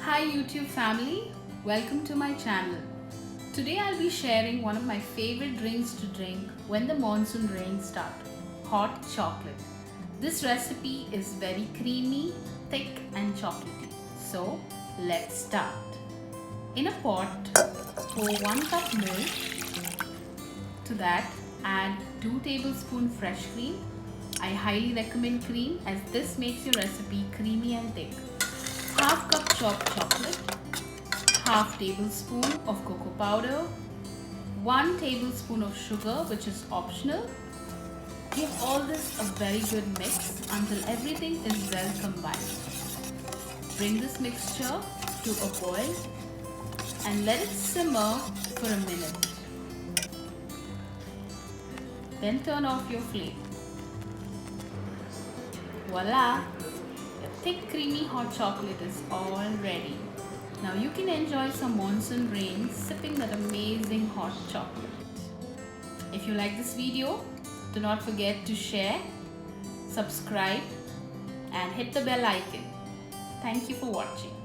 Hi YouTube family, welcome to my channel. Today I'll be sharing one of my favorite drinks to drink when the monsoon rains start, hot chocolate. This recipe is very creamy, thick and chocolatey. So let's start. In a pot, pour 1 cup milk. To that, add 2 tablespoons fresh cream. I highly recommend cream as this makes your recipe creamy and thick. Half cup chopped chocolate, half tablespoon of cocoa powder, 1 tablespoon of sugar which is optional. Give all this a very good mix until everything is well combined. Bring this mixture to a boil and let it simmer for a minute. Then turn off your flame. Voila! Your thick creamy hot chocolate is all ready. Now you can enjoy some monsoon rain sipping that amazing hot chocolate. If you like this video, do not forget to share, subscribe and hit the bell icon. Thank you for watching.